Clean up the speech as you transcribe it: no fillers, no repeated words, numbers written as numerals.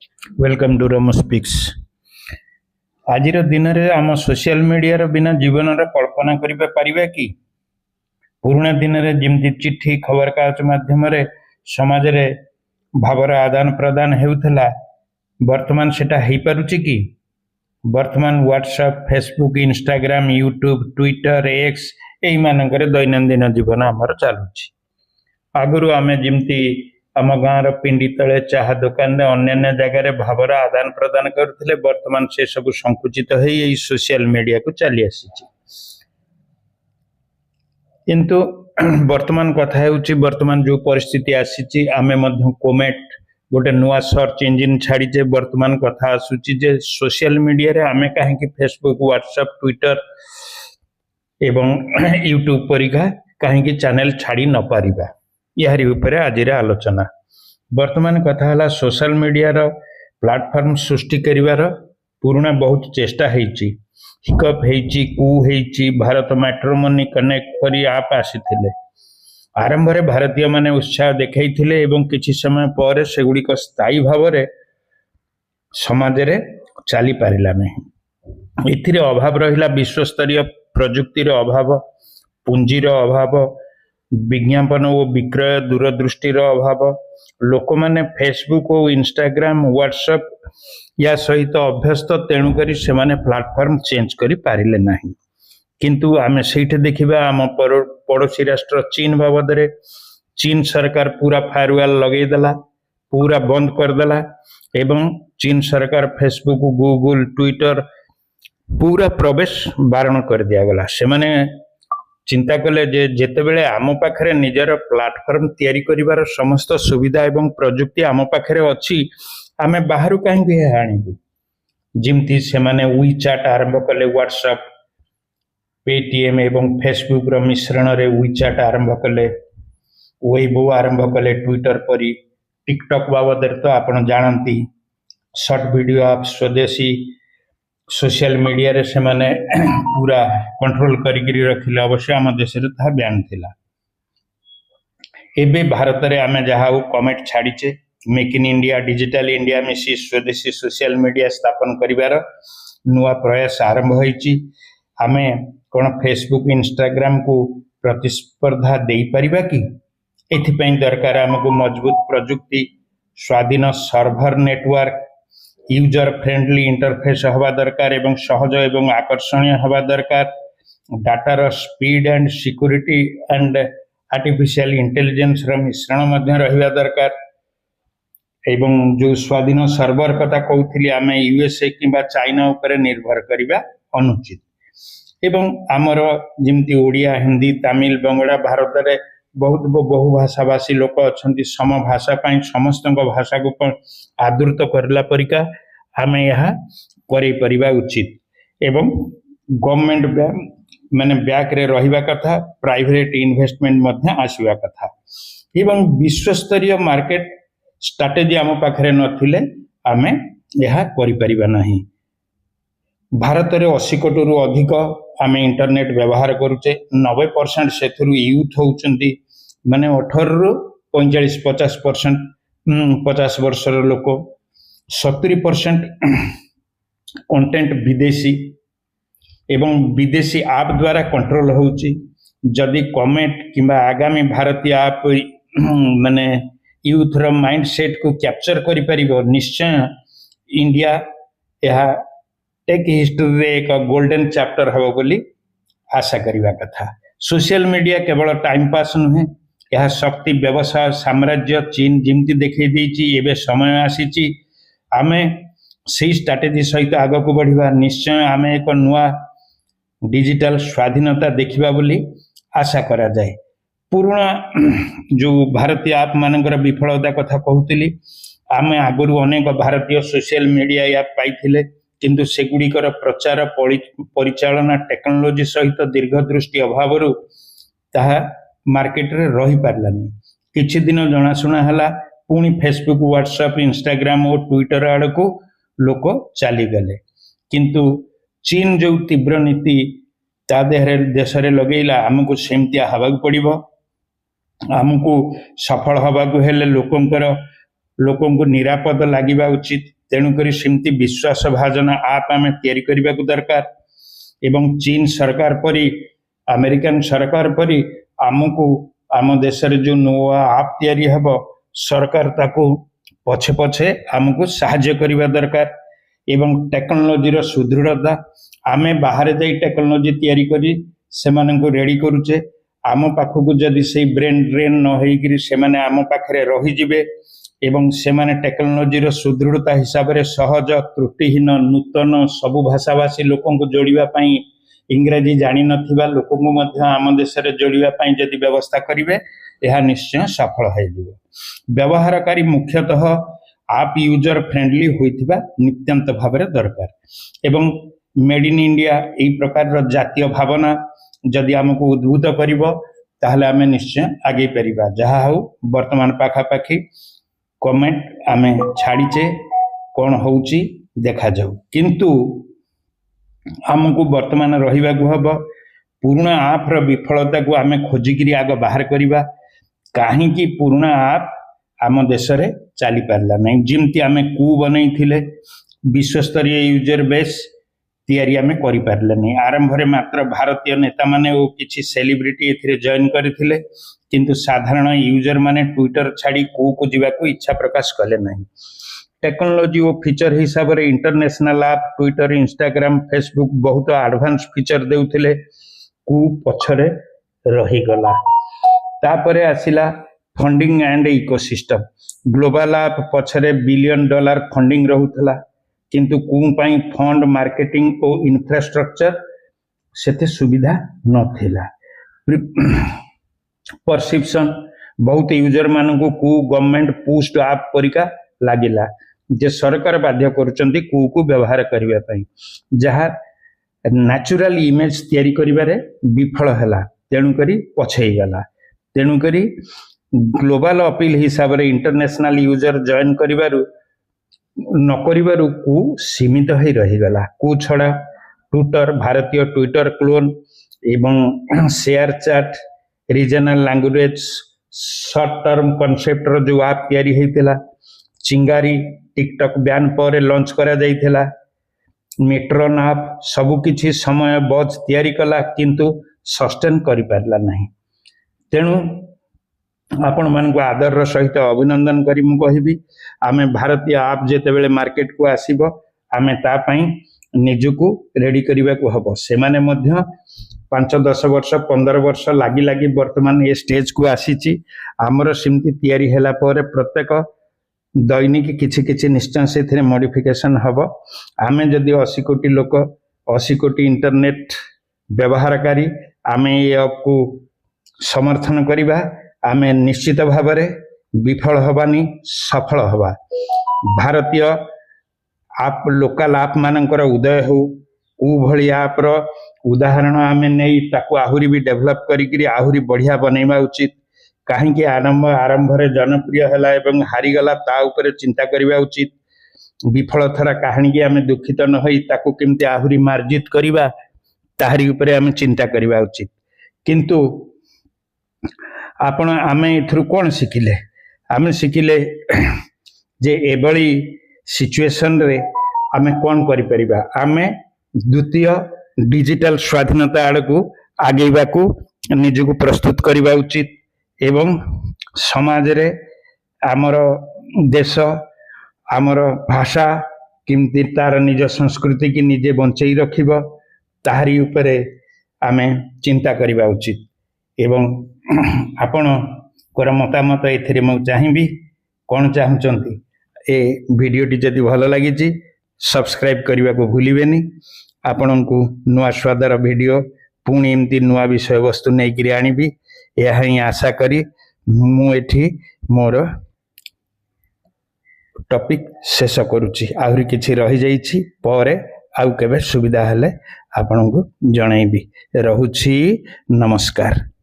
Welcome to रमो speaks. आज दिन में आम सोशल मीडिया बिना जीवन कल्पना करिबा कि पुराना दिन में जमती चिट्ठी खबर कागज माध्यम समाज रे भावर आदान प्रदान हेउथला वर्तमान सेटा हेई पारुची कि वर्तमान WhatsApp Facebook Instagram YouTube Twitter X एई मानकर दैनंदिन जीवन आमर चलुची। आगुरु आमे जमती आम गाँव पिंडी तले चाह दुकान अन्य जगार भावर आदान प्रदान करते वर्तमान से सब संकुचित हो सोशल मीडिया को चली आसी। किंतु वर्तमान कथा होउची वर्तमान जो परिस्थिति आसी आमे मध्य कोमेट गोटे नुआ सर्च इंजिन छाड़ीचे वर्तमान कथा आसूची जे सोशल मीडिया रे आमे काहे फेसबुक व्हाट्सएप ट्विटर एवं यूट्यूब परिका काहे चैनल छाड़ी न पारिबा यारी उपरे आज आलोचना। वर्तमान कथा है सोशल मीडिया रो प्लेटफॉर्म सृष्टि करिवार पुराना बहुत चेष्टा हेची हिकअप हेची कू हेची भारत मैट्रिमोनी कनेक्ट करी आप आसीथिले। आरंभ रे भारतीय माने उत्साह देखैथिले एवं किछि समय पर सेगुड़िक स्थायी भाव रे समाज रे चली पारिला नहीं। एथिरे अभाव रहिला विश्वस्तरीय प्रजुक्तिर अभाव पुंजीर अभाव विज्ञापन और विक्रय दूरदृष्टिर अभाव लोक माने फेसबुक और इंस्टाग्राम व्हाट्सएप या सहित अभ्यस्त तेणुकरी से माने प्लेटफॉर्म चेंज करि पारिले नहीं। किंतु आमे सेठी देखिबा आम पड़ोसी राष्ट्र चीन बाबद रे चीन सरकार पूरा फायरवॉल लगेई देला पूरा बंद कर देला एवं चीन सरकार फेसबुक गूगल ट्विटर पूरा प्रवेश बारण कर दिया गला। से माने चिंता कले जे जेतेबेले आम पाखरे निजर प्लेटफॉर्म तैयारी करिवार समस्त सुविधा एवं प्रजुक्ति आम पाखरे अछि आमे बाहरु काहे आनिबु। जिमती से माने वी चैट आरंभ कले व्हाट्सएप पेटीएम एवं फेसबुक रो मिश्रण रे वी चैट आरंभ कले वेबो आरंभ कले ट्विटर परी टिकटॉक बाबद तो आपण जानती शॉर्ट वीडियो आप स्वदेशी सोशल मीडिया रे से माने पूरा कंट्रोल करी रखिले। अवश्य आम देश रे ता बैन थिला। एबे भारत रे आमे जहा कमेंट छाड़ीचे make in India digital India मिसी स्वदेशी सोशल मीडिया स्थापन करिवार नुआ प्रयास आरंभ होईची। आमे कोन फेसबुक इंस्टाग्राम को प्रतिस्पर्धा देई परिबा कि एथिपई दरकार हमको मजबूत प्रजुक्ति स्वाधीन server network user friendly interface हवा दरकार एवं सहज एवं आकर्षणीय हवा दरकार डाटार speed and security and artificial intelligence रो मिश्रण मध्य रहिबा दरकार एवं जो स्वाधीन सर्वर कथा कहूली आम यूएसए किंबा चाइना उपरे निर्भर करिबा अनुचित एवं आमर जिमती ओडिया हिंदी तमिल बंगला भारत रे बहुत बहु भाषाभाषी लोक अच्छा सम भाषा पाई समस्त भाषा को आदृत करला परिका आमे यहाँ करिबा उचित एवं गवर्नमेंट माने बैक रे रहिबा कथा प्राइवेट इन्वेस्टमेंट मध्य आसीबा कथा एवं विश्वस्तरीय मार्केट स्ट्रेटेजी आम पाखरे नथिले आमे यहाँ करिबा नहीं। भारत रे 80 कोटी रु अधिक आमे इंटरनेट व्यवहार करूचे 90% सेथुरु यूथ होउचंती माने 18 रु 45-50% 50 वर्षर लोक 70% कंटेंट विदेशी एवं विदेशी आप द्वारा कंट्रोल होउची। जदि कमेंट किंबा आगामी भारतीय आप माने यूथ रो माइंडसेट को कैप्चर करि परिबो निश्चय इंडिया यह टेक हिस्ट्री रे एक गोल्डन चैप्टर हबो बोली आशा करिवा कथा। सोशल मीडिया केवल टाइम पास नुहे यह शक्ति व्यवसाय साम्राज्य चीन जिमती देखै देछि एबे समय आसीछि आमे सेही स्ट्रेटेजी सहित आग को बढ़िबा निश्चय आमे एक नुआ डिजिटल स्वाधीनता देखिबा बोली आशा करा जाए। पुराना जो भारतीय आप मानकर विफलता कथा कहूतिली आमे आगुरु अनेक भारतीय सोशल मीडिया ऐप पाइथिले किंतु सेगुड़िकर प्रचार परिचालना टेक्नोलोजी सहित दीर्घदृष्टि अभाव ताहा मार्केट रे रही पारलानी। किछि दिन जनाशुना हला पुणी फेसबुक व्हाट्सएप इंस्टाग्राम और ट्विटर आड़ को लोक चली गले किंतु चीन जो तीव्र नीति ता देश रे लगेला आमको सेमतिया हवाक पड़िबो। आमको सफल हवाक हेले लोकंकर लोकों को निरापद लगे उचित तेणुक सेमती विश्वास भाजन आप आम या दरकार एवं चीन सरकार परी अमेरिकन सरकार परी आमको आम देश जो नुआ आप तैयारी हब सरकार ताको पछे पछे आमको साहाय्य करने दरकार एवं टेक्नोलोजी सुदृढ़ता आमे बाहर जाई टेक्नोलोजी तैयारी करी सेमाने को रेडी करूचे आम पाखक जदि से ब्रेन ड्रेन न होइकरी सेमाने आम पाखरे रही जिवे एवं सेमाने टेक्नोलोजी सुदृढ़ता हिसाब से सहज त्रुटिहीन नूतन सबु भाषाभाषी लोकों को जोड़िबा पई इंग्रजी जानी नथिबा लोकों को मध्य आम देश रे जोड़िबा पई जदि व्यवस्था करिवे यह निश्चय सफल हो जिवो। व्यवहारकारी मुख्यतः आप यूजर फ्रेंडली होइथिबा नित्यंत भाव दरकार एवं मेड इन इंडिया यही प्रकार जातीय भावना जदि आमको उद्भूत करिवो ताहले आमे निश्चय आगे परिबा। जहा हो वर्तमान पाखापाखि कमेंट आमे छाड़ीचे कौन होउची देखा जाऊ किंतु आमको वर्तमान रहिबा को हबो पुराना आप रो विफलता को आमे खोजिकरी आग बाहर करिबा काहे कि पुराना आप आम देश रे चली पारला नहीं जिमती आमे कू बनई थिले विश्वस्तरीय यूजर बेस तैयारी आमे करि पारले नहीं आरंभ रे मात्र भारतीय नेता माने ओ किछि सेलिब्रिटी एथिरे जॉइन करथिले किंतु साधारण यूजर माने ट्विटर छाड़ी कू को जीवा को इच्छा प्रकाश कले नहीं। टेक्नोलोजी और फीचर हिसाब रे international app Twitter Instagram Facebook बहुत एडवांस फीचर देउथिले कू पछरे रही गला तापरे आसिला funding and ecosystem global app पछरे $1 बिलियन फंडिंग रहुथला किंतु कू पाई फंड मार्केटिंग और इंफ्रास्ट्रक्चर सेते सुविधा नथिला। परसेप्शन बहुत यूजर मानक कू गवर्नमेंट पुस्ट ऐप परिका लागिला जे सरकार बाध्य करूचंती कू को व्यवहार करबा पई जहा नेचुरल इमेज तैयारी करिबारे विफल हला तेणु करी पछई गला तेणु करी ग्लोबल अपील हिसाब रे इंटरनेशनल यूजर जॉइन करिबारु न करिबारु कू सीमित होई रही गला। कू छड़ा ट्विटर भारतीय ट्विटर क्लोन एवं ShareChat regional language short term concept रो जो ऐप तैयारी हेतिला चिंगारी टिकटॉक बैन पर लॉन्च करा जाइथिला मेट्रोन ऐप सबु किछि समय बज तैयारी कला किंतु सस्टेन करि पारला नहीं तेणु आपण मान को आदर सहित अभिनंदन करी मु कहिबी आमे भारतीय ऐप जेते बेले मार्केट को आसीबो आमे ता पई निजको रेडी करिबा को हबो से माने मध्य 5-10 वर्ष 15 वर्ष लागी लागी वर्तमान ए स्टेज को आसीची हमर सिमती तैयारी हैला पर प्रत्येक दैनिक किछि किछि निश्चय से थिरे मॉडिफिकेशन हबो आमे जदि 80 कोटी लोक 80 कोटी इंटरनेट व्यवहारकारी आमे ए ऐप को समर्थन करिबा आमे निश्चित भाव में विफल हबानी सफल हबा। भारतीय आप लोकल आप मानकर उदय हो भली आप उदाहरण आमे नहीं ताकू आहुरी भी डेवलप करी आहुरी बढ़िया बनैबा उचित कहीं आरंभ रे जनप्रिय हला एवं हारीगला ता ऊपर चिंता करबा उचित विफल थरा कहानी की आमे दुखित न होई ताकू केमते आहुरी मार्जित करबा ताहारी ऊपर आमे चिंता करबा उचित किंतु आपण आमे इथरु कोन शिखिले आमे शिखिले जे एबळी सिचुएशन रे आमे कोन करि परिबा आमे द्वितीय डिजिटल स्वाधीनता आड़ को आगेबा को निजको प्रस्तुत करबा उचित एवं समाज रे आमर देश आमर भाषा किमती तार निज संस्कृति की निजे बंचई रखिबो ताहारी उपरे आमे चिंता करबा उचित एवं आपण कोर मतामत एथिरे मु चाहिबी कोन चाहउचंती ए वीडियो टी जदि भलो लागिची सब्सक्राइब करबा को भूलिबेनी आपनकु नुआ स्वादर वीडियो पुणी एमती नुआ विषय वस्तु नै करी आनिबी यह ही आशा करी मु एठी मोर टॉपिक शेष करूची आहुरी किछि रहि जाइछि परे आउ केबे सुविधा हेले आपनकु जणाइबी रहुछि नमस्कार।